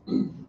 Hello,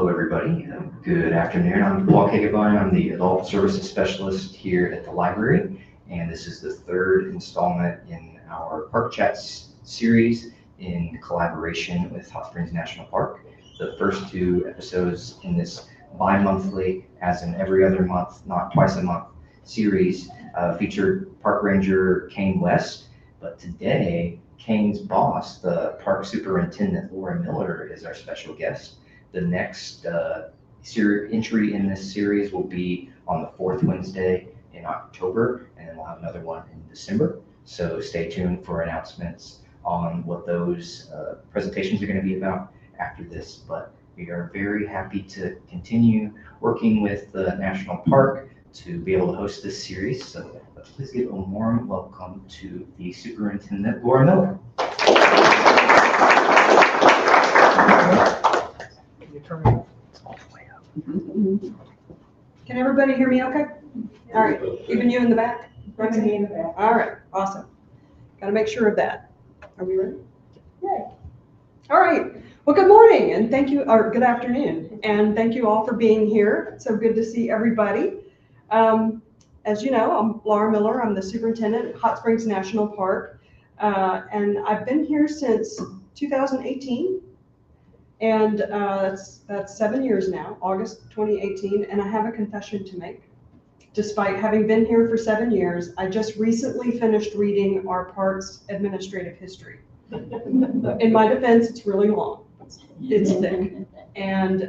everybody. Good afternoon. I'm Paul Kagabine. I'm the Adult Services Specialist here at the library, and this is the third installment in our Park Chats series in collaboration with Hot Springs National Park. The first two episodes in this bi-monthly, as in every other month, not twice a month, series featured Park Ranger Kane West, but today Kane's boss, the Park Superintendent Laura Miller, is our special guest. The next entry in this series will be on the fourth Wednesday in October, and then we'll have another one in December. So stay tuned for announcements on what those presentations are going to be about after this. But we are very happy to continue working with the National Park to be able to host this series. So let's please give a warm welcome to the Superintendent Laura Miller. Turn me all the way up. Can everybody hear me okay? All right, even you in the back? Bring me in the back. All right, awesome. Got to make sure of that. Are we ready? Yay. All right. Well, good morning and thank you, or good afternoon, and thank you all for being here. So good to see everybody. As you know, I'm Laura Miller. I'm the superintendent at Hot Springs National Park, and I've been here since 2018. And that's 7 years now, August 2018, and I have a confession to make. Despite having been here for 7 years, I just recently finished reading our park's administrative history. In my defense, it's really long. It's thick, and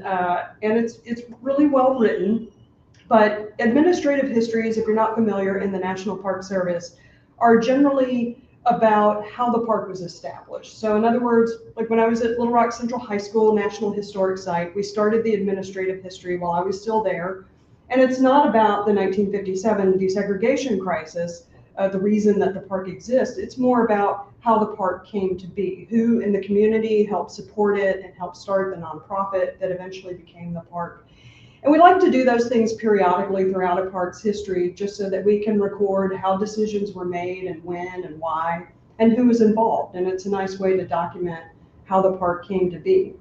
it's really well written. But administrative histories, if you're not familiar in the National Park Service, are generally about how the park was established. So in other words, like when I was at Little Rock Central High School, National Historic Site, we started the administrative history while I was still there. And it's not about the 1957 desegregation crisis, the reason that the park exists. It's more about how the park came to be, who in the community helped support it and helped start the nonprofit that eventually became the park. And we like to do those things periodically throughout a park's history, just so that we can record how decisions were made and when and why and who was involved. And it's a nice way to document how the park came to be.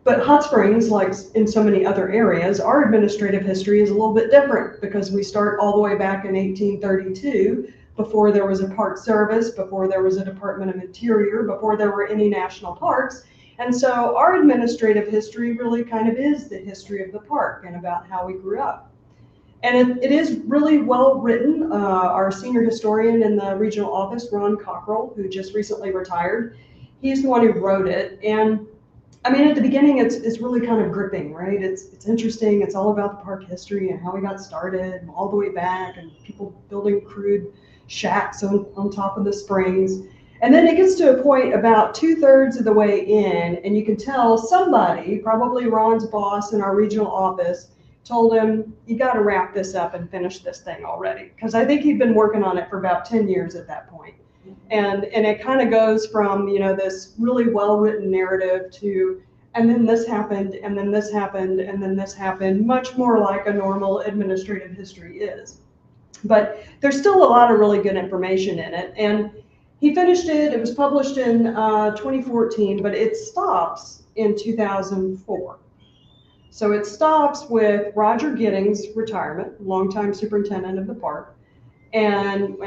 But Hot Springs, like in so many other areas, our administrative history is a little bit different because we start all the way back in 1832, before there was a park service, before there was a Department of Interior, before there were any national parks. And so our administrative history really kind of is the history of the park and about how we grew up. And it is really well written. Our senior historian in the regional office, Ron Cockrell, who just recently retired, he's the one who wrote it. And I mean, at the beginning, it's really kind of gripping, right? It's interesting. It's all about the park history and how we got started and all the way back and people building crude shacks on top of the springs. And then it gets to a point about 2/3 of the way in, and you can tell somebody, probably Ron's boss in our regional office, told him, you got to wrap this up and finish this thing already. Because I think he'd been working on it for about 10 years at that point. And it kind of goes from, you know, this really well-written narrative to, and then this happened, and then this happened, and then this happened, much more like a normal administrative history is. But there's still a lot of really good information in it. And he finished it. It was published in 2014, but it stops in 2004. So it stops with Roger Giddings' retirement, longtime superintendent of the park, and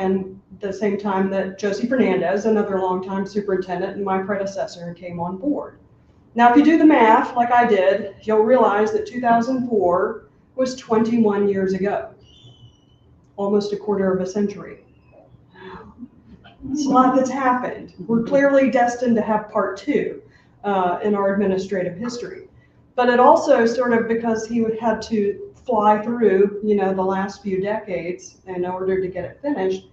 the same time that Josie Fernandez, another longtime superintendent and my predecessor, came on board. Now, if you do the math like I did, you'll realize that 2004 was 21 years ago, almost a quarter of a century. It's a lot that's happened. We're clearly destined to have part two in our administrative history. But it also sort of, because he would have to fly through, you know, the last few decades in order to get it finished,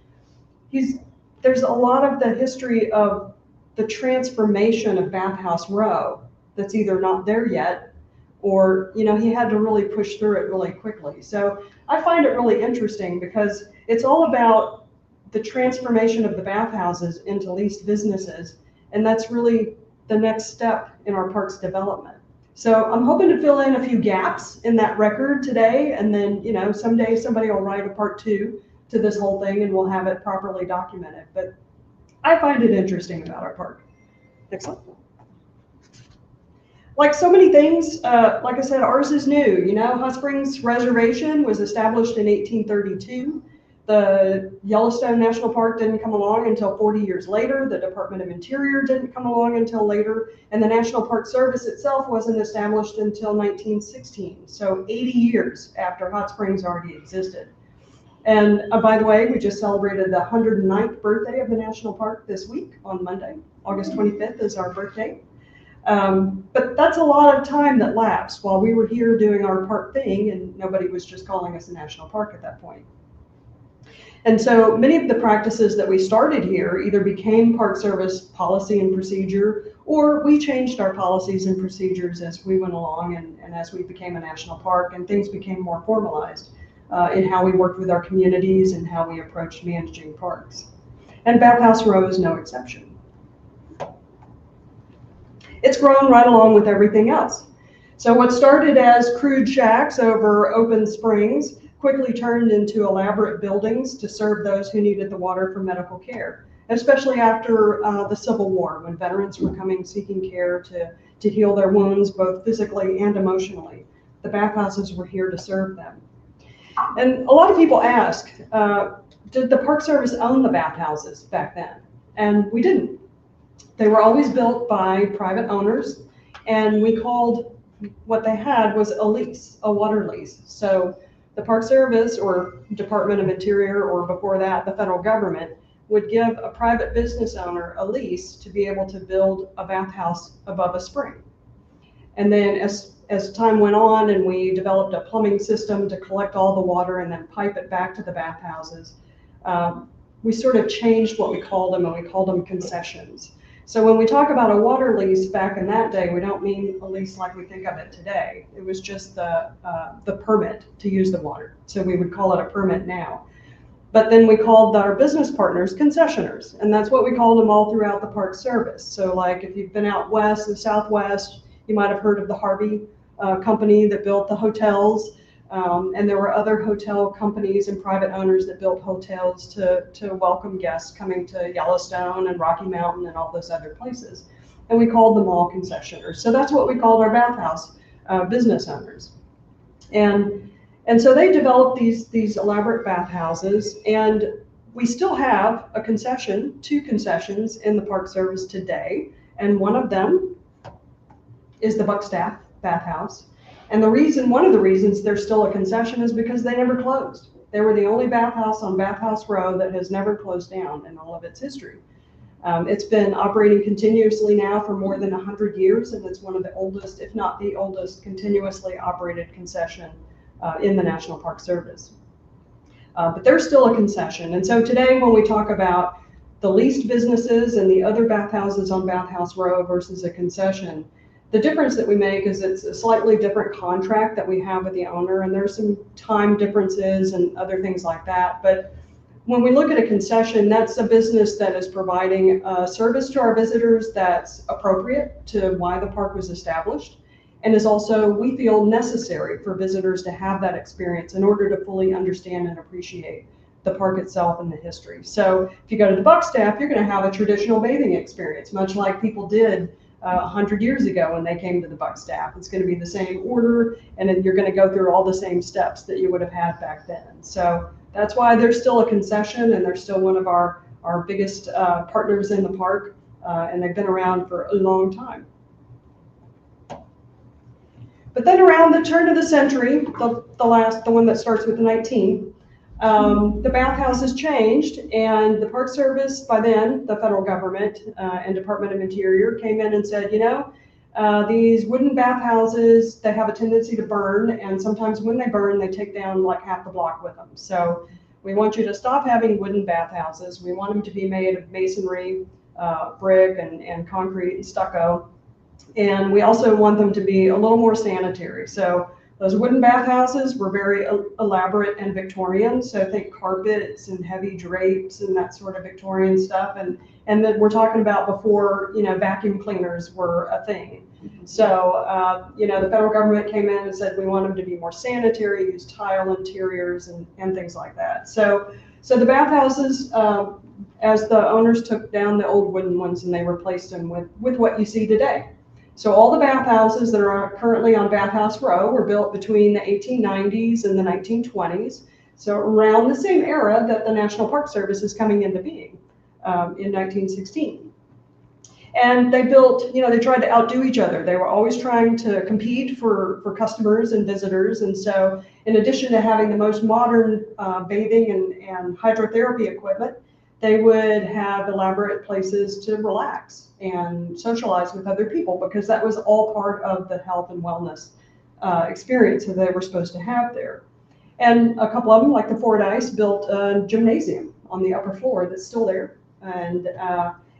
there's a lot of the history of the transformation of Bathhouse Row that's either not there yet, or, you know, he had to really push through it really quickly. So I find it really interesting because it's all about the transformation of the bathhouses into leased businesses. And that's really the next step in our park's development. So I'm hoping to fill in a few gaps in that record today. And then, you know, someday somebody will write a part two to this whole thing, and we'll have it properly documented. But I find it interesting about our park. Next slide. Like so many things, like I said, ours is new. You know, Hot Springs Reservation was established in 1832. The Yellowstone National Park didn't come along until 40 years later. The Department of Interior didn't come along until later. And the National Park Service itself wasn't established until 1916. So 80 years after Hot Springs already existed. And by the way, we just celebrated the 109th birthday of the National Park this week on Monday. August 25th is our birthday. But that's a lot of time that lapsed while we were here doing our park thing, and nobody was just calling us a national park at that point. And so many of the practices that we started here either became Park Service policy and procedure, or we changed our policies and procedures as we went along and as we became a national park and things became more formalized in how we worked with our communities and how we approached managing parks. And Bathhouse Row is no exception. It's grown right along with everything else. So what started as crude shacks over open springs quickly turned into elaborate buildings to serve those who needed the water for medical care, especially after the Civil War, when veterans were coming seeking care to heal their wounds, both physically and emotionally. The bathhouses were here to serve them. And a lot of people ask, did the Park Service own the bathhouses back then? And we didn't. They were always built by private owners, and we called what they had was a lease, a water lease. So the Park Service or Department of Interior, or before that, the federal government, would give a private business owner a lease to be able to build a bathhouse above a spring. And then as time went on and we developed a plumbing system to collect all the water and then pipe it back to the bathhouses, we sort of changed what we called them, and we called them concessions. So when we talk about a water lease back in that day, we don't mean a lease like we think of it today. It was just the permit to use the water. So we would call it a permit now. But then we called our business partners concessioners, and that's what we called them all throughout the Park Service. So like if you've been out west, the Southwest, you might have heard of the Harvey company that built the hotels. And there were other hotel companies and private owners that built hotels to welcome guests coming to Yellowstone and Rocky Mountain and all those other places. And we called them all concessioners. So that's what we called our bathhouse business owners. And so they developed these elaborate bathhouses, and we still have a concession, 2 concessions in the Park Service today. And one of them is the Buckstaff Bathhouse. And one of the reasons they're still a concession is because they never closed. They were the only bathhouse on Bathhouse Row that has never closed down in all of its history. It's been operating continuously now for more than 100 years, and it's one of the oldest, if not the oldest, continuously operated concession in the National Park Service. But they're still a concession. And so today when we talk about the leased businesses and the other bathhouses on Bathhouse Row versus a concession, the difference that we make is it's a slightly different contract that we have with the owner, and there's some time differences and other things like that. But when we look at a concession, that's a business that is providing a service to our visitors that's appropriate to why the park was established, and is also, we feel, necessary for visitors to have that experience in order to fully understand and appreciate the park itself and the history. So if you go to the Buckstaff, you're going to have a traditional bathing experience, much like people did 100 years ago when they came to the Buckstaff. It's going to be the same order, and then you're going to go through all the same steps that you would have had back then. So that's why they're still a concession, and they're still one of our biggest partners in the park, and they've been around for a long time. But then around the turn of the century, the one that starts with the 19, the bathhouses changed, and the Park Service, by then, the federal government and Department of Interior came in and said, you know, these wooden bathhouses, they have a tendency to burn, and sometimes when they burn, they take down like half the block with them. So we want you to stop having wooden bathhouses. We want them to be made of masonry, brick, and concrete and stucco. And we also want them to be a little more sanitary. So those wooden bathhouses were very elaborate and Victorian. So think carpets and heavy drapes and that sort of Victorian stuff. And then we're talking about before, you know, vacuum cleaners were a thing. So, you know, the federal government came in and said, we want them to be more sanitary, use tile interiors and things like that. So So the bathhouses, as the owners took down the old wooden ones and they replaced them with what you see today. So all the bathhouses that are currently on Bathhouse Row were built between the 1890s and the 1920s. So around the same era that the National Park Service is coming into being in 1916. And they built, they tried to outdo each other. They were always trying to compete for customers and visitors. And so in addition to having the most modern bathing and hydrotherapy equipment, they would have elaborate places to relax and socialize with other people, because that was all part of the health and wellness experience that they were supposed to have there. And a couple of them, like the Fordyce, built a gymnasium on the upper floor that's still there. And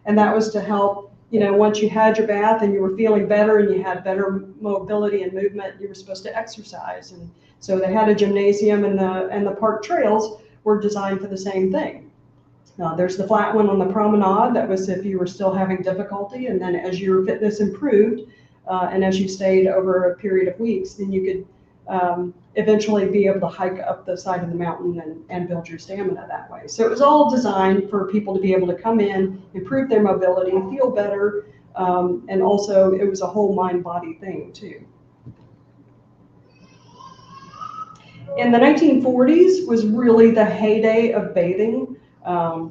that was to help, once you had your bath and you were feeling better and you had better mobility and movement, you were supposed to exercise. And so they had a gymnasium, and the park trails were designed for the same thing. There's the flat one on the promenade. That was if you were still having difficulty. And then as your fitness improved, and as you stayed over a period of weeks, then you could eventually be able to hike up the side of the mountain and build your stamina that way. So it was all designed for people to be able to come in, improve their mobility, feel better, and also it was a whole mind-body thing too. In the 1940s was really the heyday of bathing.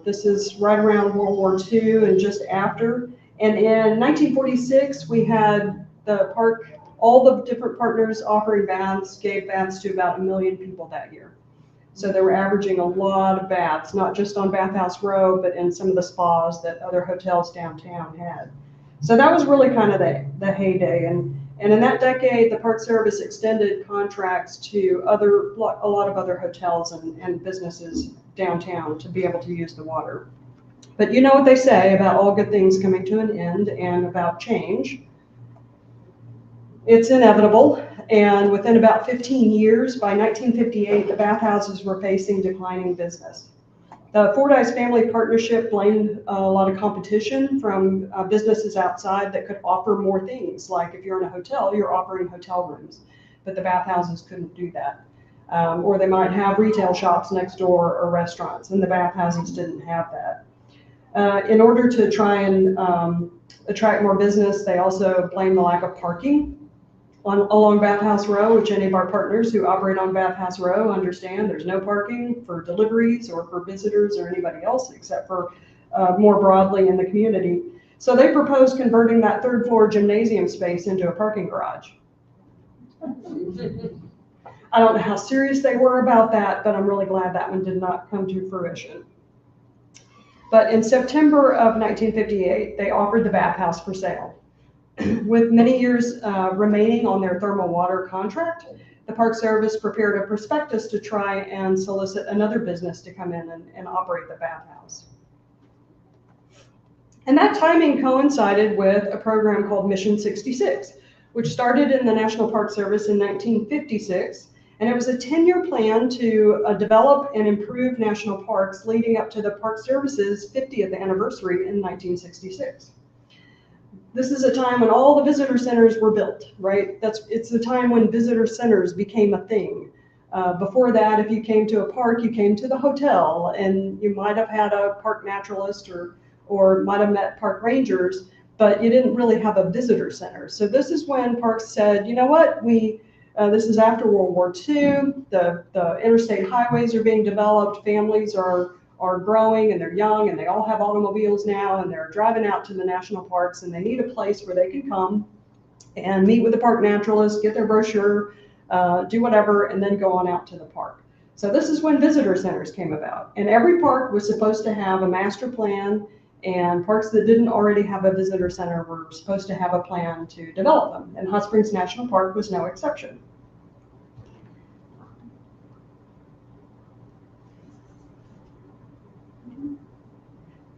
This is right around World War II and just after. And in 1946, we had the park, all the different partners offering baths, gave baths to about 1 million people that year. So they were averaging a lot of baths, not just on Bathhouse Row, but in some of the spas that other hotels downtown had. So that was really kind of the heyday. And in that decade, the Park Service extended contracts to a lot of other hotels and businesses downtown to be able to use the water. But you know what they say about all good things coming to an end and about change. It's inevitable, and within about 15 years, by 1958, the bathhouses were facing declining business. The Fordyce Family Partnership blamed a lot of competition from businesses outside that could offer more things. Like if you're in a hotel, you're offering hotel rooms, but the bathhouses couldn't do that. Or they might have retail shops next door or restaurants, and the bathhouses didn't have that. In order to try and attract more business, they also blamed the lack of parking along Bathhouse Row, which any of our partners who operate on Bathhouse Row understand there's no parking for deliveries or for visitors or anybody else except for more broadly in the community. So they proposed converting that third floor gymnasium space into a parking garage. I don't know how serious they were about that, but I'm really glad that one did not come to fruition. But in September of 1958, they offered the bathhouse for sale. With many years remaining on their thermal water contract, the Park Service prepared a prospectus to try and solicit another business to come in and operate the bathhouse. And that timing coincided with a program called Mission 66, which started in the National Park Service in 1956. And it was a 10-year plan to develop and improve national parks leading up to the Park Service's 50th anniversary in 1966. This is a time when all the visitor centers were built, right? It's the time when visitor centers became a thing. Before that, if you came to a park, you came to the hotel, and you might have had a park naturalist or might have met park rangers, but you didn't really have a visitor center. So this is when parks said, you know what, this is after World War II, the interstate highways are being developed, families are growing and they're young and they all have automobiles now and they're driving out to the national parks, and they need a place where they can come and meet with the park naturalist, get their brochure, do whatever, and then go on out to the park. So this is when visitor centers came about, and every park was supposed to have a master plan, and parks that didn't already have a visitor center were supposed to have a plan to develop them, and Hot Springs National Park was no exception.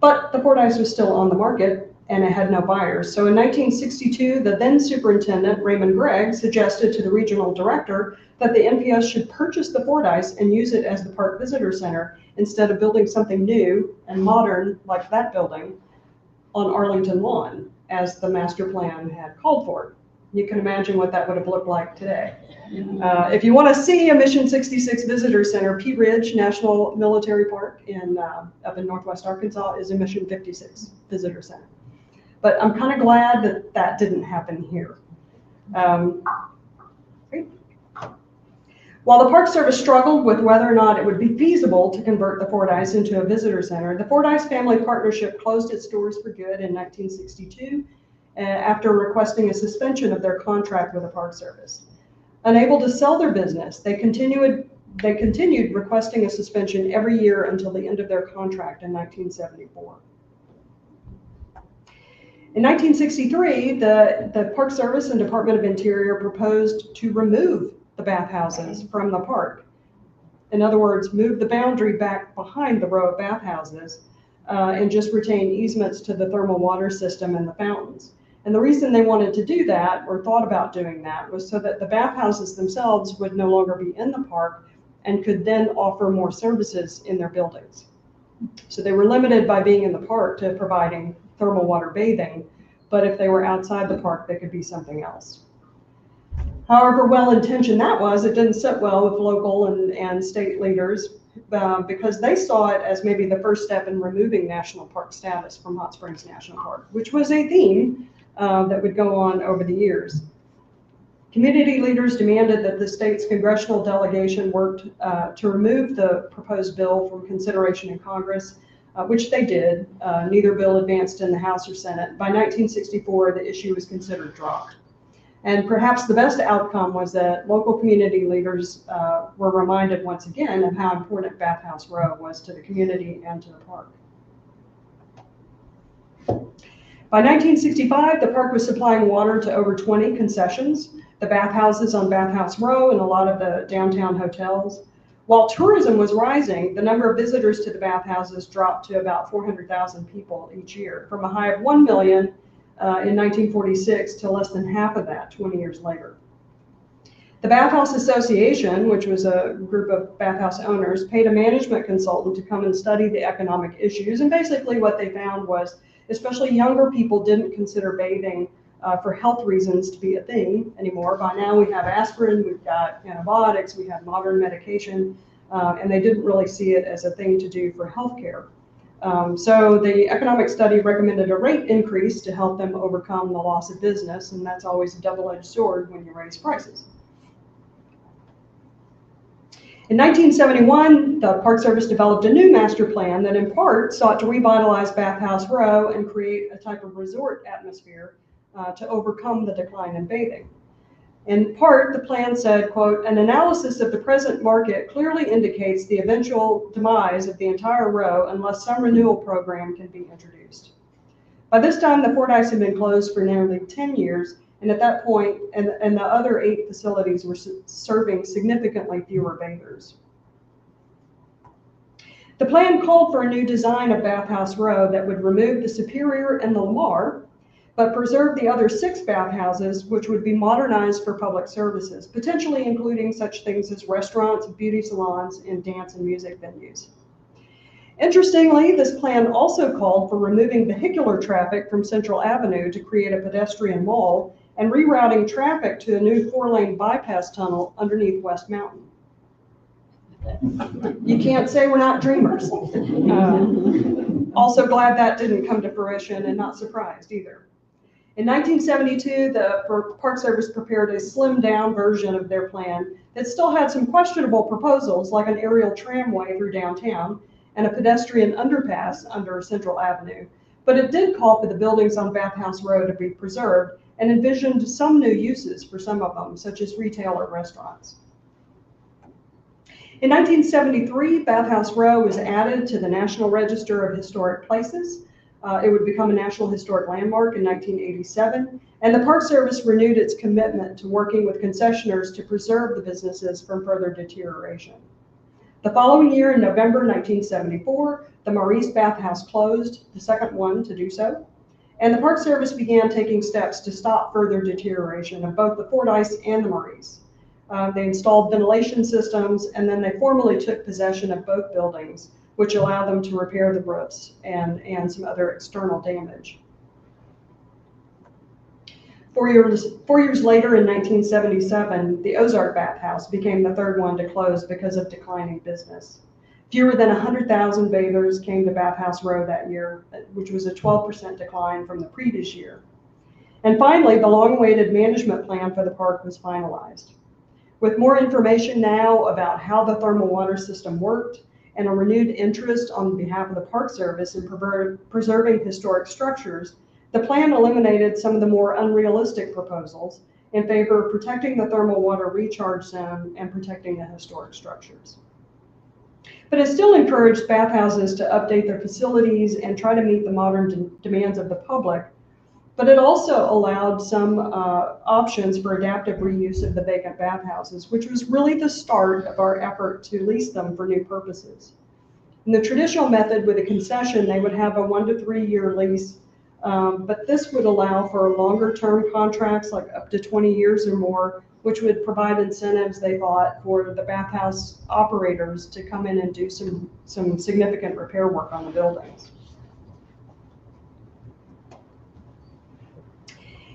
But the Fordyce was still on the market and it had no buyers. So in 1962, the then superintendent, Raymond Gregg, suggested to the regional director that the NPS should purchase the Fordyce and use it as the park visitor center instead of building something new and modern like that building on Arlington Lawn, as the master plan had called for. You can imagine what that would have looked like today. If you want to see a Mission 66 Visitor Center, Pea Ridge National Military Park up in Northwest Arkansas is a Mission 56 Visitor Center. But I'm kind of glad that that didn't happen here. While the Park Service struggled with whether or not it would be feasible to convert the Fordyce into a visitor center, the Fordyce Family Partnership closed its doors for good in 1962 after requesting a suspension of their contract with the Park Service. Unable to sell their business, they continued requesting a suspension every year until the end of their contract in 1974. In 1963, the Park Service and Department of Interior proposed to remove the bathhouses from the park. In other words, move the boundary back behind the row of bathhouses and just retain easements to the thermal water system and the fountains. And the reason they wanted to do that, or thought about doing that, was so that the bathhouses themselves would no longer be in the park and could then offer more services in their buildings. So they were limited by being in the park to providing thermal water bathing, but if they were outside the park, they could be something else. However well-intentioned that was, it didn't sit well with local and state leaders because they saw it as maybe the first step in removing national park status from Hot Springs National Park, which was a theme that would go on over the years. Community leaders demanded that the state's congressional delegation worked to remove the proposed bill from consideration in Congress, which they did. Neither bill advanced in the House or Senate. By 1964, the issue was considered dropped. And perhaps the best outcome was that local community leaders were reminded once again of how important Bathhouse Row was to the community and to the park. By 1965, the park was supplying water to over 20 concessions, the bathhouses on Bathhouse Row and a lot of the downtown hotels. While tourism was rising, the number of visitors to the bathhouses dropped to about 400,000 people each year, from a high of 1 million in 1946 to less than half of that 20 years later. The Bathhouse Association, which was a group of bathhouse owners, paid a management consultant to come and study the economic issues. And basically what they found was, especially younger people didn't consider bathing for health reasons to be a thing anymore. By now we have aspirin, we've got antibiotics, we have modern medication, and they didn't really see it as a thing to do for healthcare. So the economic study recommended a rate increase to help them overcome the loss of business, and that's always a double-edged sword when you raise prices. In 1971, the Park Service developed a new master plan that in part sought to revitalize Bathhouse Row and create a type of resort atmosphere to overcome the decline in bathing. In part, the plan said, quote, "An analysis of the present market clearly indicates the eventual demise of the entire row unless some renewal program can be introduced." By this time, the Fordyce had been closed for nearly 10 years, and at that point, and the other 8 facilities were serving significantly fewer bathers. The plan called for a new design of Bathhouse Row that would remove the Superior and the Lamar, but preserve the other 6 bathhouses, which would be modernized for public services, potentially including such things as restaurants, beauty salons, and dance and music venues. Interestingly, this plan also called for removing vehicular traffic from Central Avenue to create a pedestrian mall and rerouting traffic to a new 4-lane bypass tunnel underneath West Mountain. You can't say we're not dreamers. Also glad that didn't come to fruition, and not surprised either. In 1972, the Park Service prepared a slimmed down version of their plan that still had some questionable proposals, like an aerial tramway through downtown and a pedestrian underpass under Central Avenue. But it did call for the buildings on Bathhouse Row to be preserved and envisioned some new uses for some of them, such as retail or restaurants. In 1973, Bathhouse Row was added to the National Register of Historic Places. It would become a National Historic Landmark in 1987, and the Park Service renewed its commitment to working with concessioners to preserve the businesses from further deterioration. The following year, in November 1974, the Maurice Bathhouse closed, the second one to do so, and the Park Service began taking steps to stop further deterioration of both the Fordyce and the Maurice. They installed ventilation systems, and then they formally took possession of both buildings, which allowed them to repair the roofs and some other external damage. 4 years later, in 1977, the Ozark Bathhouse became the third one to close because of declining business. Fewer than 100,000 bathers came to Bathhouse Row that year, which was a 12% decline from the previous year. And finally, the long-awaited management plan for the park was finalized. With more information now about how the thermal water system worked and a renewed interest on behalf of the Park Service in preserving historic structures, the plan eliminated some of the more unrealistic proposals in favor of protecting the thermal water recharge zone and protecting the historic structures. But it still encouraged bathhouses to update their facilities and try to meet the modern demands of the public. But it also allowed some options for adaptive reuse of the vacant bathhouses, which was really the start of our effort to lease them for new purposes. In the traditional method with a concession, they would have a 1 to 3 year lease, but this would allow for longer term contracts, like up to 20 years or more, which would provide incentives, they thought, for the bathhouse operators to come in and do some significant repair work on the buildings.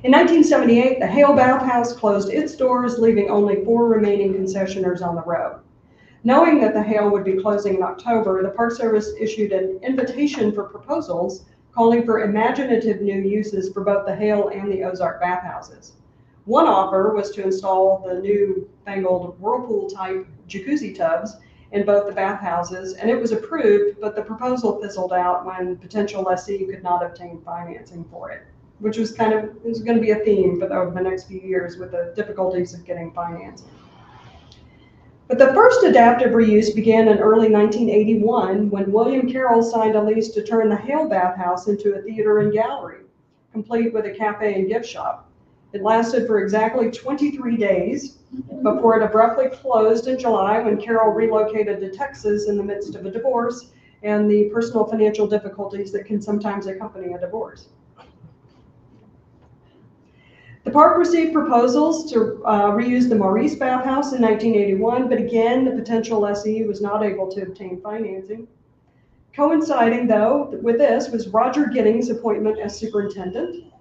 In 1978, the Hale Bathhouse closed its doors, leaving only 4 remaining concessioners on the row. Knowing that the Hale would be closing in October, the Park Service issued an invitation for proposals calling for imaginative new uses for both the Hale and the Ozark bathhouses. One offer was to install the new fangled whirlpool-type jacuzzi tubs in both the bathhouses, and it was approved, but the proposal fizzled out when potential lessee could not obtain financing for it, which was going to be a theme over the next few years with the difficulties of getting financing. But the first adaptive reuse began in early 1981 when William Carroll signed a lease to turn the Hale Bathhouse into a theater and gallery, complete with a cafe and gift shop. It lasted for exactly 23 days before it abruptly closed in July when Carroll relocated to Texas in the midst of a divorce and the personal financial difficulties that can sometimes accompany a divorce. The park received proposals to reuse the Maurice Bathhouse in 1981, but again, the potential lessee was not able to obtain financing. Coinciding, though, with this was Roger Giddings' appointment as superintendent,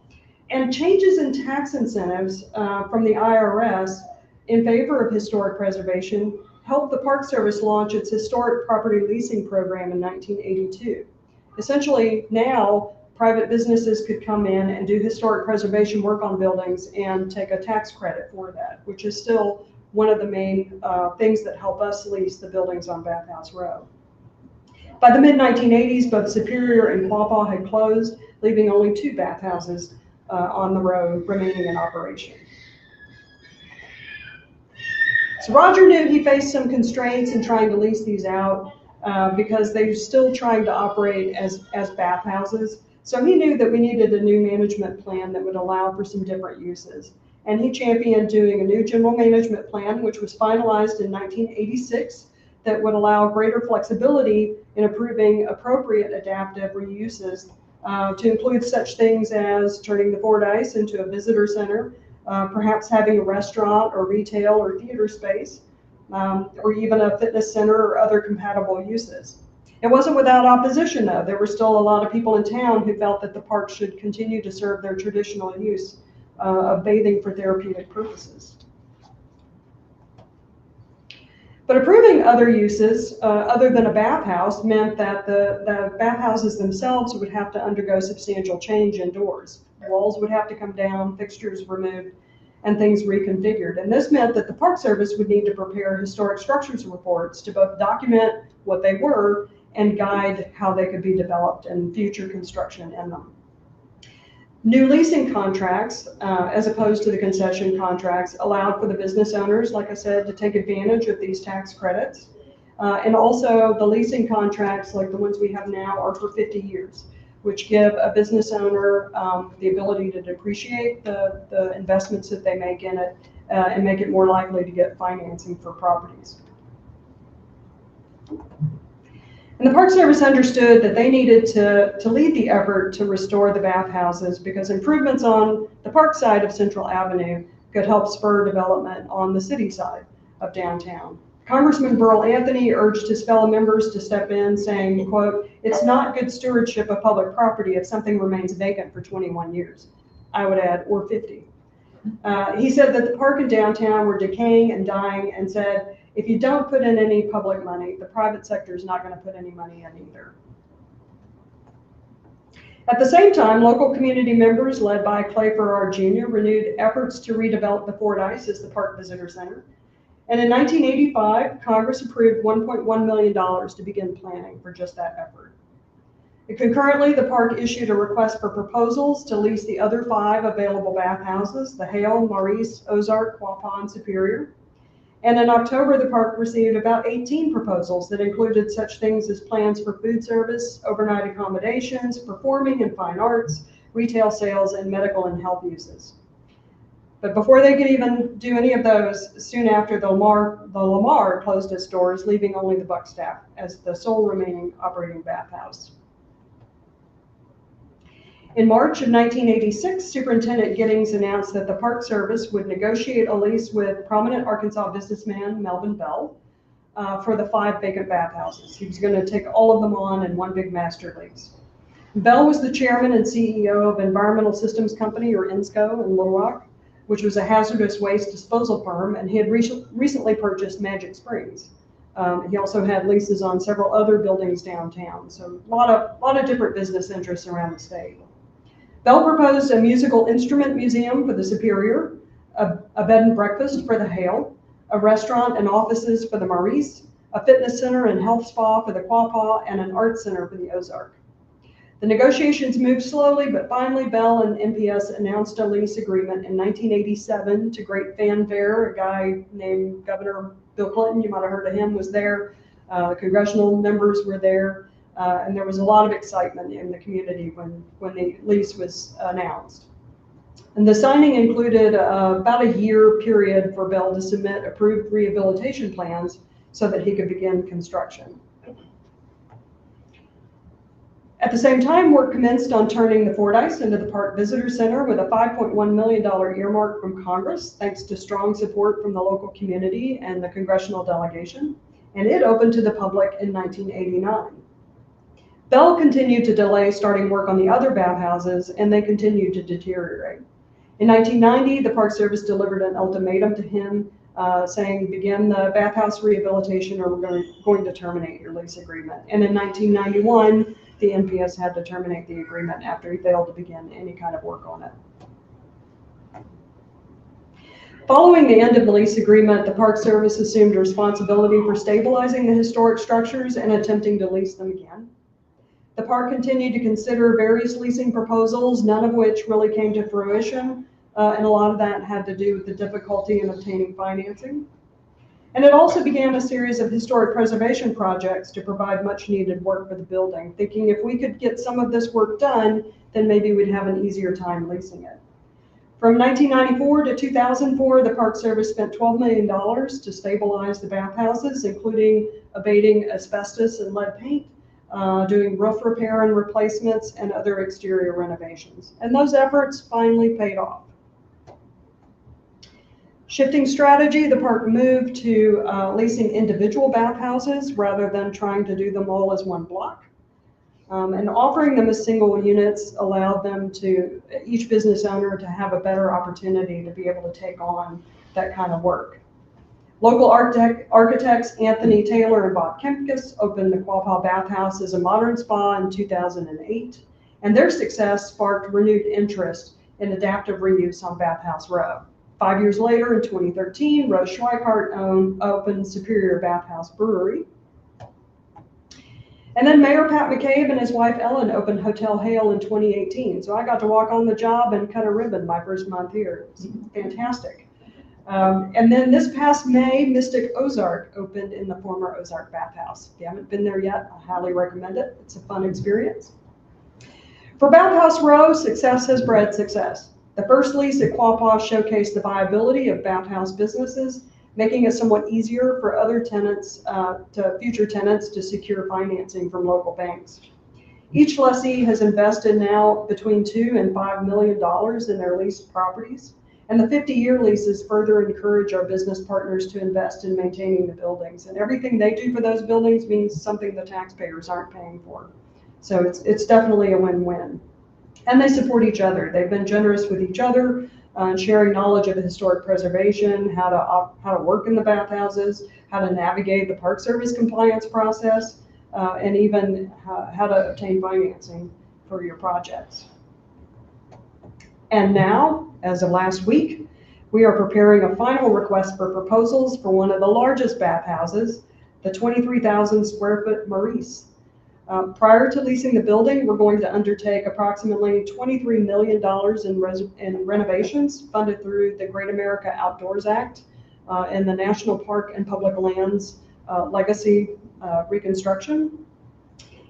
and changes in tax incentives from the IRS in favor of historic preservation helped the Park Service launch its historic property leasing program in 1982. Essentially, now, private businesses could come in and do historic preservation work on buildings and take a tax credit for that, which is still one of the main things that help us lease the buildings on Bathhouse Row. By the mid-1980s, both Superior and Quapaw had closed, leaving only 2 bathhouses on the road remaining in operation. So Roger knew he faced some constraints in trying to lease these out because they were still trying to operate as bathhouses. So he knew that we needed a new management plan that would allow for some different uses. And he championed doing a new general management plan, which was finalized in 1986, that would allow greater flexibility in approving appropriate adaptive reuses to include such things as turning the Fordyce into a visitor center, perhaps having a restaurant or retail or theater space, or even a fitness center or other compatible uses. It wasn't without opposition, though. There were still a lot of people in town who felt that the park should continue to serve their traditional use of bathing for therapeutic purposes. But approving other uses other than a bathhouse meant that the bathhouses themselves would have to undergo substantial change indoors. Walls would have to come down, fixtures removed, and things reconfigured. And this meant that the Park Service would need to prepare historic structures reports to both document what they were and guide how they could be developed and future construction in them. New leasing contracts, as opposed to the concession contracts, allowed for the business owners, like I said, to take advantage of these tax credits. And also the leasing contracts, like the ones we have now, are for 50 years, which give a business owner the ability to depreciate the investments that they make in it and make it more likely to get financing for properties. And the Park Service understood that they needed to lead the effort to restore the bathhouses because improvements on the park side of Central Avenue could help spur development on the city side of downtown. Congressman Burl Anthony urged his fellow members to step in, saying, quote, "It's not good stewardship of public property if something remains vacant for 21 years. I would add, or 50. He said that the park and downtown were decaying and dying, and said, if you don't put in any public money, the private sector is not going to put any money in either. At the same time, local community members led by Clay Farrar Jr. renewed efforts to redevelop the Fordyce as the Park Visitor Center. And in 1985, Congress approved $1.1 million to begin planning for just that effort. And concurrently, the park issued a request for proposals to lease the other 5 available bathhouses, the Hale, Maurice, Ozark, Quapaw, and Superior. And in October, the park received about 18 proposals that included such things as plans for food service, overnight accommodations, performing and fine arts, retail sales, and medical and health uses. But before they could even do any of those, soon after the Lamar closed its doors, leaving only the Buckstaff as the sole remaining operating bathhouse. In March of 1986, Superintendent Giddings announced that the Park Service would negotiate a lease with prominent Arkansas businessman Melvin Bell for the 5 vacant bathhouses. He was going to take all of them on in one big master lease. Bell was the chairman and CEO of Environmental Systems Company, or ENSCO, in Little Rock, which was a hazardous waste disposal firm, and he had recently purchased Magic Springs. He also had leases on several other buildings downtown, so a lot of different business interests around the state. Bell proposed a musical instrument museum for the Superior, a bed and breakfast for the Hale, a restaurant and offices for the Maurice, a fitness center and health spa for the Quapaw, and an art center for the Ozark. The negotiations moved slowly, but finally Bell and NPS announced a lease agreement in 1987 to great fanfare. A guy named Governor Bill Clinton, you might have heard of him, was there. Congressional members were there. And there was a lot of excitement in the community when the lease was announced. And the signing included about a year period for Bell to submit approved rehabilitation plans so that he could begin construction. At the same time, work commenced on turning the Fordyce into the Park Visitor Center with a $5.1 million earmark from Congress, thanks to strong support from the local community and the congressional delegation. And it opened to the public in 1989. Bell continued to delay starting work on the other bathhouses, and they continued to deteriorate. In 1990, the Park Service delivered an ultimatum to him saying, begin the bathhouse rehabilitation or we're going to terminate your lease agreement. And in 1991, the NPS had to terminate the agreement after he failed to begin any kind of work on it. Following the end of the lease agreement, the Park Service assumed responsibility for stabilizing the historic structures and attempting to lease them again. The park continued to consider various leasing proposals, none of which really came to fruition, and a lot of that had to do with the difficulty in obtaining financing. And it also began a series of historic preservation projects to provide much needed work for the building, thinking if we could get some of this work done, then maybe we'd have an easier time leasing it. From 1994 to 2004, the Park Service spent $12 million to stabilize the bathhouses, including abating asbestos and lead paint, doing roof repair and replacements, and other exterior renovations. And those efforts finally paid off. Shifting strategy, the park moved to leasing individual bathhouses rather than trying to do them all as one block. And offering them as single units allowed them to, each business owner, to have a better opportunity to be able to take on that kind of work. Local architects Anthony Taylor and Bob Kempkes opened the Quapaw Bathhouse as a modern spa in 2008, and their success sparked renewed interest in adaptive reuse on Bathhouse Row. 5 years later, in 2013, Rose Schweikart opened Superior Bathhouse Brewery. And then Mayor Pat McCabe and his wife Ellen opened Hotel Hale in 2018. So I got to walk on the job and cut a ribbon my first month here. It was fantastic. And then this past May, Mystic Ozark opened in the former Ozark Bathhouse. If you haven't been there yet, I highly recommend it. It's a fun experience. For Bathhouse Row, success has bred success. The first lease at Quapaw showcased the viability of bathhouse businesses, making it somewhat easier for other tenants, future tenants, to secure financing from local banks. Each lessee has invested now between $2 and $5 million in their leased properties, and the 50-year leases further encourage our business partners to invest in maintaining the buildings. And everything they do for those buildings means something the taxpayers aren't paying for. So it's definitely a win-win. And they support each other. They've been generous with each other and sharing knowledge of historic preservation, how to work in the bathhouses, how to navigate the Park Service compliance process, and even how to obtain financing for your projects. And now, as of last week, we are preparing a final request for proposals for one of the largest bathhouses, the 23,000 square foot Maurice. Prior to leasing the building, we're going to undertake approximately $23 million in renovations funded through the Great America Outdoors Act and the National Park and Public Lands Legacy Reconstruction.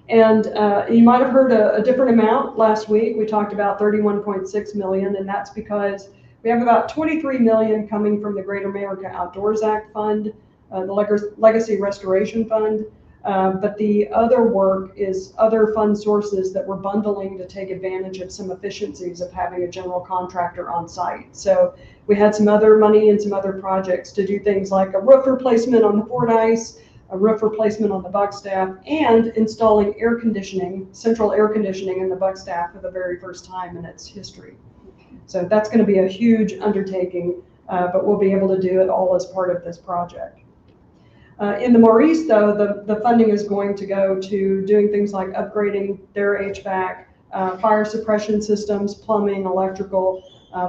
And you might have heard a different amount last week. We talked about 31.6 million, and that's because we have about 23 million coming from the Great America Outdoors Act Fund, the Legacy Restoration Fund. But the other work is other fund sources that we're bundling to take advantage of some efficiencies of having a general contractor on site. So we had some other money and some other projects to do things like a roof replacement on the Fordyce, a roof replacement on the Buckstaff, and installing air conditioning, central air conditioning in the Buckstaff for the very first time in its history. So that's going to be a huge undertaking, but we'll be able to do it all as part of this project. In the Maurice, though, the funding is going to go to doing things like upgrading their HVAC, fire suppression systems, plumbing, electrical,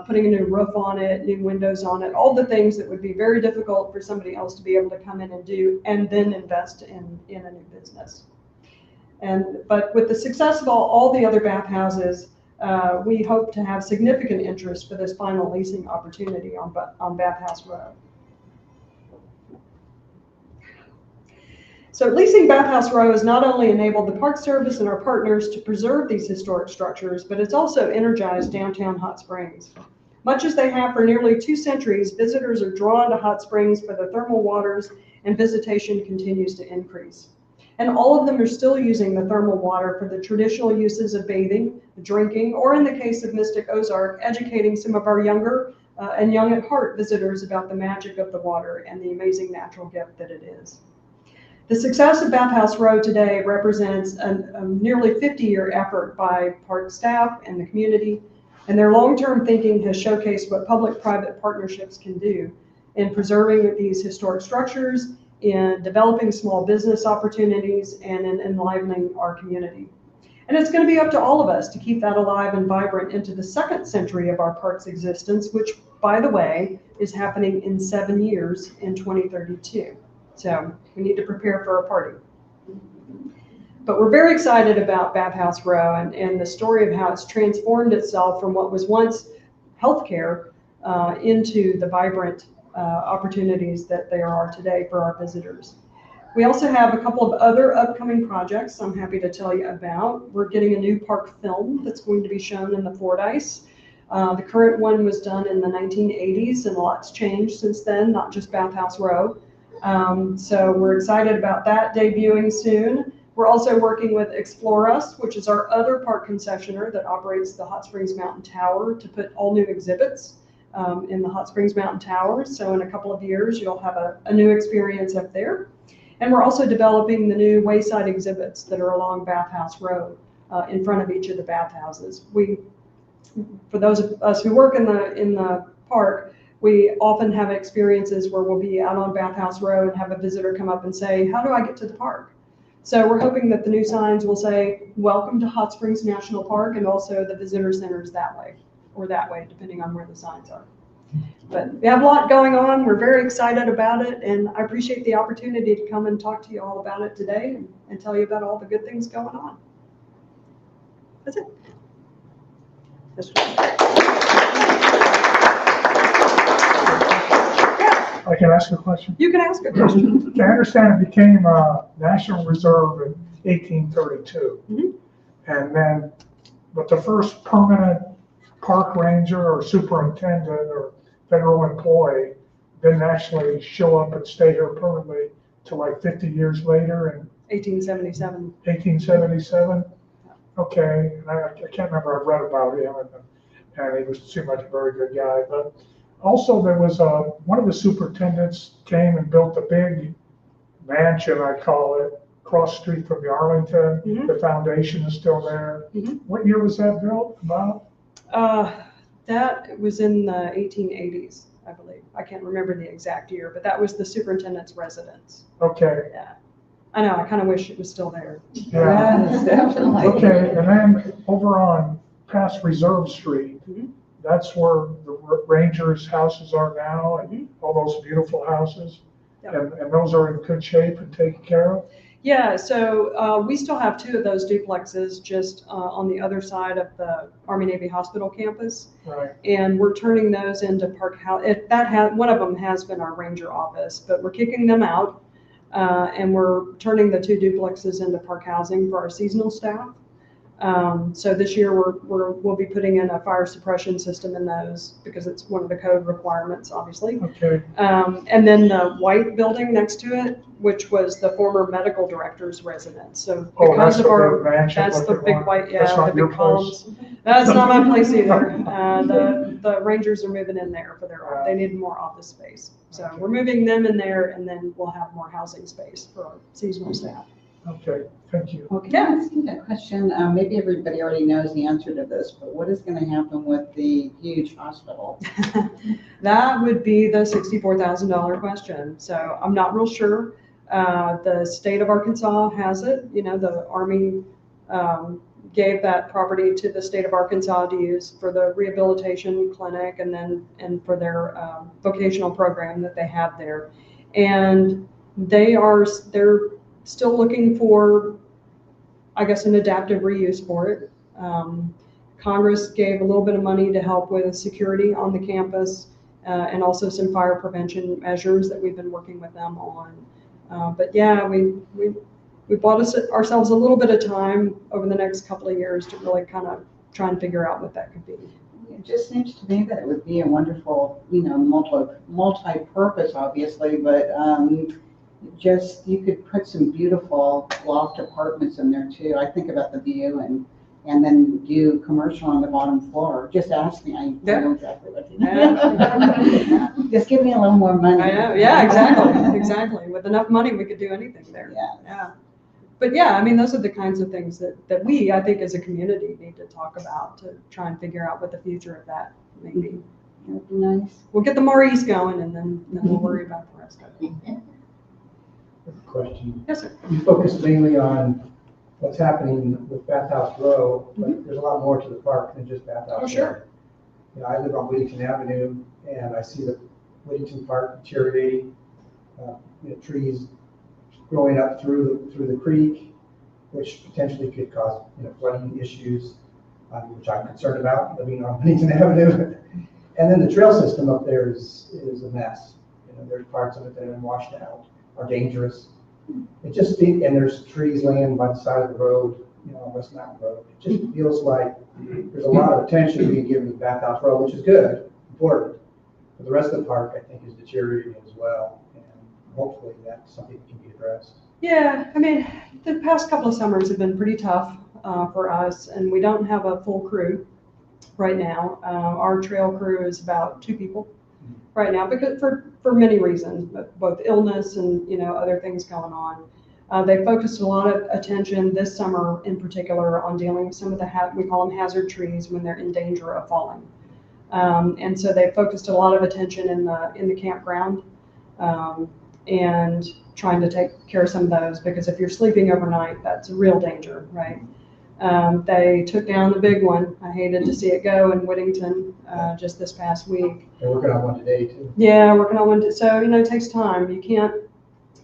putting a new roof on it, new windows on it, all the things that would be very difficult for somebody else to be able to come in and do, and then invest in a new business. But with the success of all the other bathhouses, we hope to have significant interest for this final leasing opportunity on Bathhouse Row. So leasing Bathhouse Row has not only enabled the Park Service and our partners to preserve these historic structures, but it's also energized downtown Hot Springs. Much as they have for nearly 2 centuries, visitors are drawn to Hot Springs for the thermal waters, and visitation continues to increase. And all of them are still using the thermal water for the traditional uses of bathing, drinking, or in the case of Mystic Ozark, educating some of our younger and young at heart visitors about the magic of the water and the amazing natural gift that it is. The success of Bathhouse Row today represents a nearly 50-year effort by park staff and the community, and their long-term thinking has showcased what public-private partnerships can do in preserving these historic structures, in developing small business opportunities, and in enlivening our community. And it's going to be up to all of us to keep that alive and vibrant into the 2nd century of our park's existence, which, by the way, is happening in 7 years in 2032. So we need to prepare for a party. But we're very excited about Bathhouse Row and the story of how it's transformed itself from what was once healthcare into the vibrant opportunities that there are today for our visitors. We also have a couple of other upcoming projects I'm happy to tell you about. We're getting a new park film that's going to be shown in the Fordyce. The current one was done in the 1980s, and a lot's changed since then, not just Bathhouse Row. So we're excited about that debuting soon. We're also working with Explore Us, which is our other park concessionaire that operates the Hot Springs Mountain Tower, to put all new exhibits in the Hot Springs Mountain Tower. So in a couple of years, you'll have a new experience up there. And we're also developing the new wayside exhibits that are along Bathhouse Row in front of each of the bathhouses. For those of us who work in the park, we often have experiences where we'll be out on Bathhouse Row and have a visitor come up and say, "How do I get to the park?" So we're hoping that the new signs will say, "Welcome to Hot Springs National Park," and also the visitor centers that way, or that way, depending on where the signs are. But we have a lot going on. We're very excited about it, and I appreciate the opportunity to come and talk to you all about it today and tell you about all the good things going on. That's it. I can ask a question? You can ask a question. I understand it became a national reserve in 1832. Mm-hmm. And then, but the first permanent park ranger or superintendent or federal employee didn't actually show up and stay here permanently till like 50 years later in 1877. 1877? Okay, I can't remember, I read about him and he seemed like a very good guy. But also there was one of the superintendents came and built a big mansion, I call it, across the street from the Arlington. Mm-hmm. The foundation is still there. Mm-hmm. What year was that built, about? That was in the 1880s, I believe. I can't remember the exact year, but that was the superintendent's residence. Okay, Yeah. I know, I kind of wish it was still there. yeah. Yes, definitely. Okay, and then over on past Reserve Street, Mhm. that's where the Rangers' houses are now, and all those beautiful houses. Yep. And those are in good shape and taken care of? Yeah, so we still have 2 of those duplexes just on the other side of the Army Navy Hospital campus. Right, And we're turning those into park house. One of them has been our ranger office, but we're kicking them out. And we're turning the 2 duplexes into park housing for our seasonal staff. So this year we'll be putting in a fire suppression system in those because it's one of the code requirements, obviously. okay, And then the white building next to it, which was the former medical director's residence. So oh, that's because the of our, big mansion that's the looking big one? white, That's yeah, not the your big place? columns. That's not my place either. The Rangers are moving in there for they need more office space. So we're moving them in there and then we'll have more housing space for our seasonal staff. Okay, thank you. Well, can I ask you that question? Maybe everybody already knows the answer to this, but what is going to happen with the huge hospital? That would be the $64,000 question. So I'm not real sure. The state of Arkansas has it. You know, the Army gave that property to the state of Arkansas to use for the rehabilitation clinic and for their vocational program that they have there. And they're still looking for, I guess, an adaptive reuse for it. Congress gave a little bit of money to help with security on the campus and also some fire prevention measures that we've been working with them on. But yeah, we bought ourselves a little bit of time over the next couple of years to really kind of try and figure out what that could be. It just seems to me that it would be a wonderful, multi-purpose, obviously, but just you could put some beautiful loft apartments in there too. I think about the view and then do commercial on the bottom floor. Just ask me, I know exactly what to do. Yeah. Just give me a little more money. I know, yeah, exactly. With enough money, we could do anything there. Yeah. But yeah, I mean, those are the kinds of things that we, I think, as a community need to talk about to try and figure out what the future of that may be. That'd be nice. We'll get the Maurice going and then we'll worry about the rest of it. Question. Yes, sir. You focus mainly on what's happening with Bathhouse Row, but there's a lot more to the park than just Bathhouse Row. Oh, sure. You know, I live on Whittington Avenue, and I see the Whittington Park deteriorating, trees growing up through the creek, which potentially could cause, flooding issues, which I'm concerned about living on Whittington Avenue. And then the trail system up there is a mess. There's parts of it that have been washed out, are dangerous. And there's trees laying by the side of the road, on West Mountain Road. It just feels like there's a lot of attention being given to Bathhouse Row, which is good, important. But the rest of the park, I think, is deteriorating as well. And hopefully that's something that can be addressed. Yeah, I mean, the past couple of summers have been pretty tough for us, and we don't have a full crew right now. Our trail crew is about 2 people right now, because for many reasons, but both illness and other things going on. They focused a lot of attention this summer, in particular, on dealing with some of the we call them hazard trees when they're in danger of falling. And so they focused a lot of attention in the campground and trying to take care of some of those, because if you're sleeping overnight, that's a real danger, right? They took down the big one. I hated to see it go in Whittington just this past week. They're working on one today too. Yeah, working on one. So, it takes time. You can't,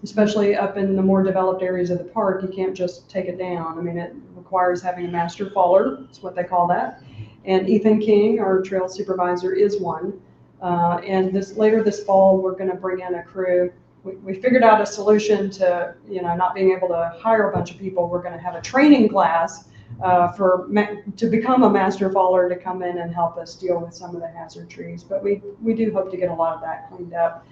especially up in the more developed areas of the park, you can't just take it down. I mean, it requires having a master faller. That's what they call that. And Ethan King, our trail supervisor, is one. And later this fall, we're going to bring in a crew. We figured out a solution to, not being able to hire a bunch of people. We're going to have a training class to become a master faller to come in and help us deal with some of the hazard trees. But we do hope to get a lot of that cleaned up.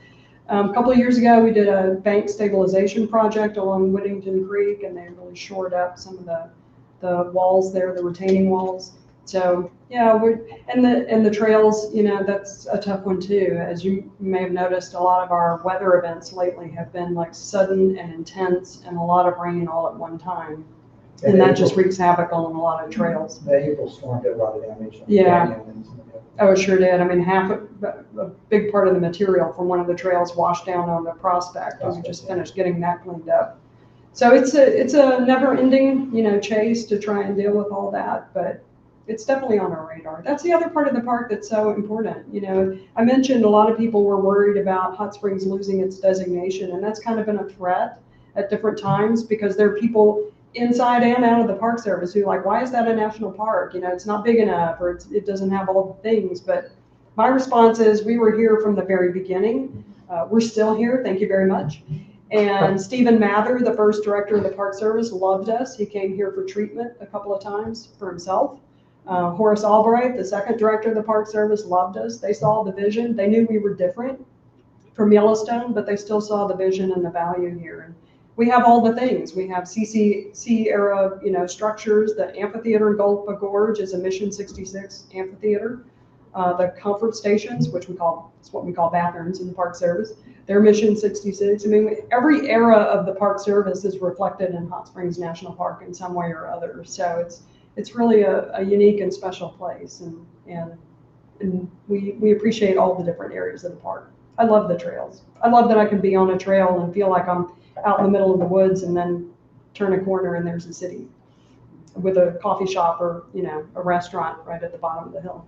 A couple of years ago, we did a bank stabilization project along Whittington Creek, and they really shored up some of the walls there, the retaining walls. So yeah, and the trails, that's a tough one too. As you may have noticed, a lot of our weather events lately have been like sudden and intense and a lot of rain all at one time. And that just wreaks havoc on a lot of trails. The April storm did a lot of damage. Yeah. Oh, it sure did. I mean, a big part of the material from one of the trails washed down on the Prospect, and we just finished getting that cleaned up. So it's a never-ending, chase to try and deal with all that, but it's definitely on our radar. That's the other part of the park that's so important. I mentioned a lot of people were worried about Hot Springs losing its designation, and that's kind of been a threat at different times because there are people inside and out of the Park Service who are like, why is that a national park? It's not big enough, or it doesn't have all the things. But my response is, we were here from the very beginning. We're still here. Thank you very much. And Stephen Mather, the first director of the Park Service, loved us. He came here for treatment a couple of times for himself. Horace Albright, the second director of the Park Service, loved us. They saw the vision. They knew we were different from Yellowstone, but they still saw the vision and the value here. And we have all the things. We have CCC era, structures. The amphitheater in Gulf Gorge is a Mission 66 amphitheater. The comfort stations, which it's what we call bathrooms in the Park Service, they're Mission 66. I mean, every era of the Park Service is reflected in Hot Springs National Park in some way or other. So it's really a unique and special place, and we appreciate all the different areas of the park. I love the trails. I love that I can be on a trail and feel like I'm out in the middle of the woods and then turn a corner and there's a city with a coffee shop or, a restaurant right at the bottom of the hill.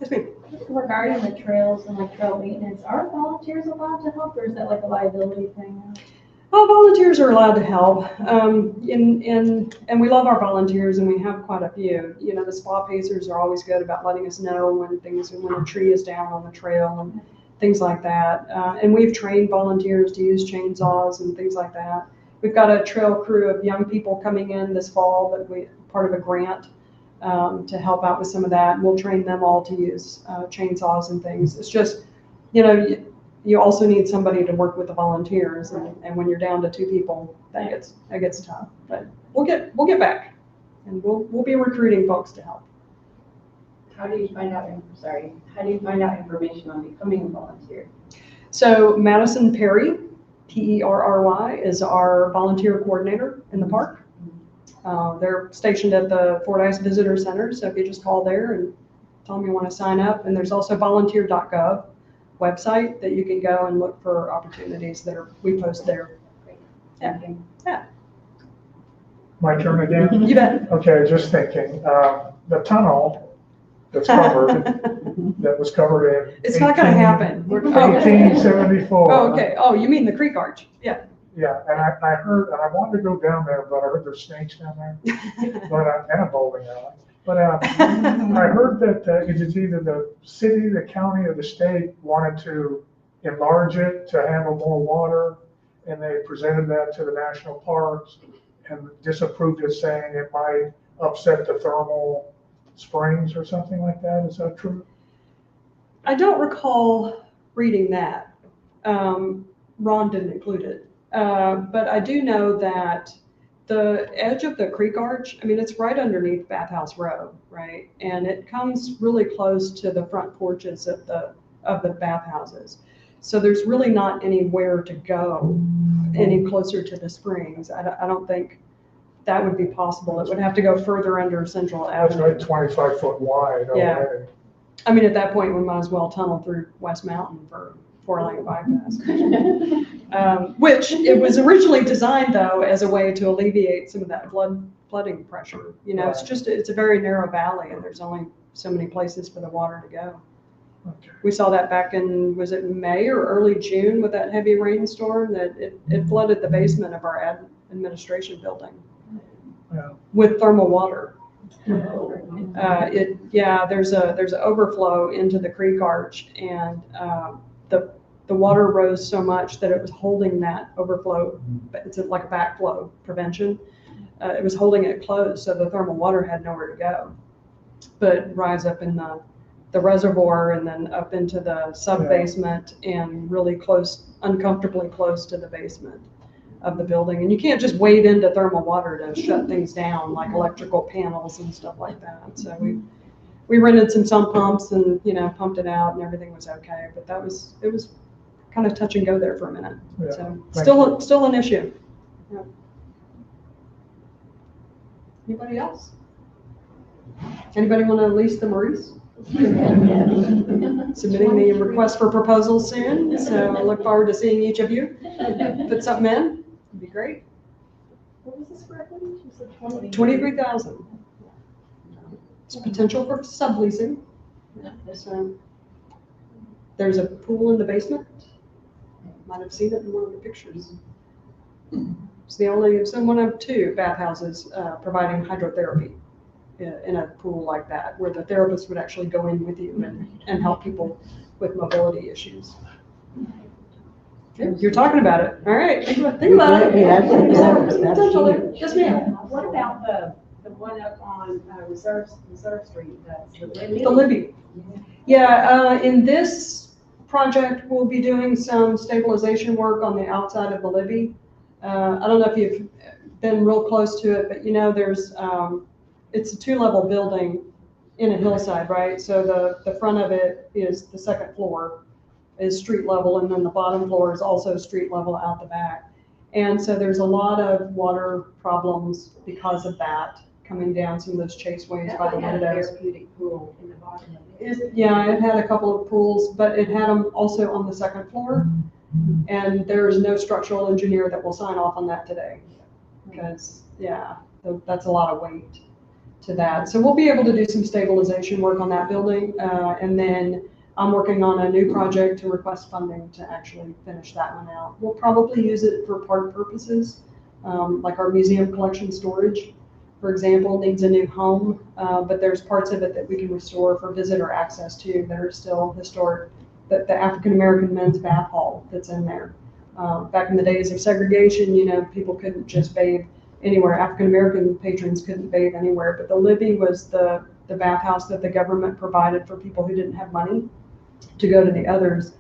Yes, ma'am. Regarding the trails and trail maintenance, are volunteers allowed to help, or is that a liability thing? Well, volunteers are allowed to help, and we love our volunteers, and we have quite a few. The spa pacers are always good about letting us know when a tree is down on the trail and things like that. And we've trained volunteers to use chainsaws and things like that. We've got a trail crew of young people coming in this fall that we part of a grant to help out with some of that. And we'll train them all to use chainsaws and things. It's just, you also need somebody to work with the volunteers, and when you're down to 2 people, that gets tough. But we'll get back, and we'll be recruiting folks to help. How do you find out information on becoming a volunteer? So Madison Perry, Perry, is our volunteer coordinator in the park. They're stationed at the Fordyce Visitor Center, so if you just call there and tell them you want to sign up. And there's also volunteer.gov website that you can go and look for opportunities we post there. Yeah. My turn again? You bet. Okay, just thinking, the tunnel that's covered, that was covered in. It's not gonna happen. 1874. Oh, okay. Oh, you mean the creek arch? Yeah. Yeah, and I heard, and I wanted to go down there, but I heard there's snakes down there, and a bowling alley. But I heard that it's either the city, the county, or the state wanted to enlarge it to handle more water, and they presented that to the national parks and disapproved it, saying it might upset the thermal springs or something like that. Is that true? I don't recall reading that. Ron didn't include it. But I do know that the edge of the creek arch, it's right underneath Bathhouse Row, right? And it comes really close to the front porches of the bathhouses. So there's really not anywhere to go any closer to the springs. I don't think that would be possible. It would have to go further under Central That's Avenue. like 25 foot wide. Yeah. Already. At that point, we might as well tunnel through West Mountain for 4-lane bypass. Which it was originally designed, though, as a way to alleviate some of that flooding pressure. It's a very narrow valley, and there's only so many places for the water to go. Okay. We saw that back in, was it May or early June with that heavy rainstorm, that it flooded the basement of our administration building with thermal water. There's an overflow into the creek arch, and the water rose so much that it was holding that overflow. It's like a backflow prevention. It was holding it closed, so the thermal water had nowhere to go but rise up in the reservoir and then up into the sub-basement and really uncomfortably close to the basement of the building. And you can't just wade into thermal water to shut things down, like electrical panels and stuff like that. So we rented some sump pumps and pumped it out, and everything was okay. But it was kind of touch and go there for a minute. Yeah. So still an issue. Yeah. Anybody else? Anybody want to lease the Maurice? Submitting the request for proposals soon, so I look forward to seeing each of you. Put something in, it'd be great. What was the square footage? You said 20. 23,000. It's potential for subleasing. So there's a pool in the basement. Might have seen it in one of the pictures. It's one of two bathhouses providing hydrotherapy in a pool like that, where the therapist would actually go in with you and help people with mobility issues. You're talking about it. All right, think about it. Yeah, There's potential there. Yes, ma'am. What about the one up on Reserve Street, The Libby. Yeah, in this project, we'll be doing some stabilization work on the outside of the Libby. I don't know if you've been real close to it, but there's, it's a 2-level building in a hillside, right? So the front of it is the second floor is street level, and then the bottom floor is also street level out the back. And so there's a lot of water problems because of that coming down some of those chaseways by the windows. therapeutic pool in the bottom of it. Yeah, it had a couple of pools, but it had them also on the second floor. And there is no structural engineer that will sign off on that today. Because, that's a lot of weight to that. So we'll be able to do some stabilization work on that building. And then I'm working on a new project to request funding to actually finish that one out. We'll probably use it for park purposes, like our museum collection storage, for example, needs a new home, but there's parts of it that we can restore for visitor access to that are still historic. The African-American men's bath hall that's in there. Back in the days of segregation, people couldn't just bathe anywhere. African-American patrons couldn't bathe anywhere, but the Libby was the bathhouse that the government provided for people who didn't have money to go to the others.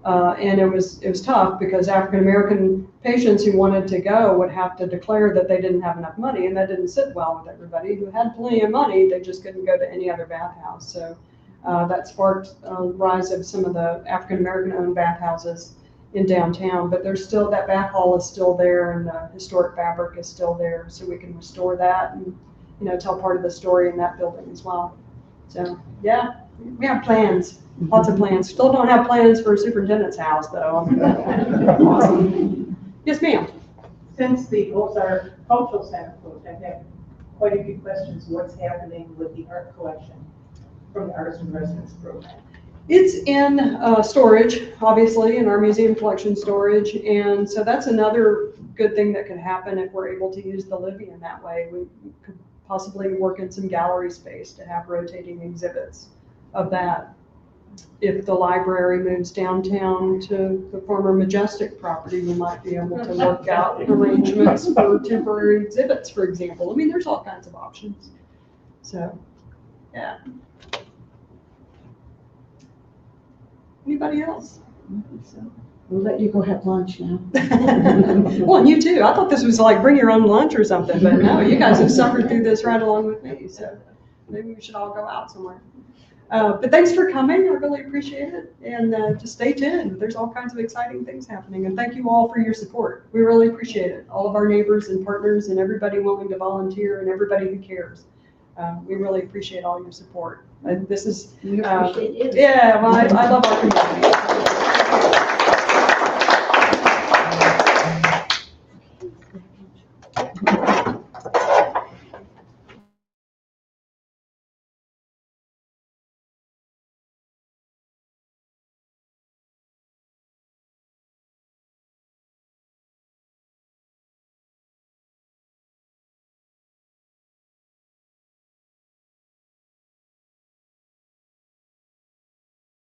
And it was tough because African-American patients who wanted to go would have to declare that they didn't have enough money, and that didn't sit well with everybody. Who had plenty of money, they just couldn't go to any other bathhouse. So that sparked a rise of some of the African-American owned bathhouses in downtown, but there's still, that bath hall is still there, and the historic fabric is still there, so we can restore that and tell part of the story in that building as well. So yeah, we have plans. Lots of plans. Still don't have plans for a superintendent's house, though. Awesome. Yes, ma'am. Since the Ozark Cultural Center closed, I've had quite a few questions. What's happening with the art collection from the Artists in Residence program? It's in storage, obviously, in our museum collection storage. And so that's another good thing that could happen if we're able to use the Libby in that way. We could possibly work in some gallery space to have rotating exhibits of that. If the library moves downtown to the former Majestic property, we might be able to work out arrangements for temporary exhibits, for example. I mean, there's all kinds of options. So, yeah. Anybody else? We'll let you go have lunch now. Well, and you too. I thought this was like bring your own lunch or something, but no, you guys have suffered through this right along with me. So maybe we should all go out somewhere. But thanks for coming. I really appreciate it. And just stay tuned. There's all kinds of exciting things happening. And thank you all for your support. We really appreciate it. All of our neighbors and partners and everybody willing to volunteer and everybody who cares. We really appreciate all your support. This is, We appreciate it. yeah, well, I love our community.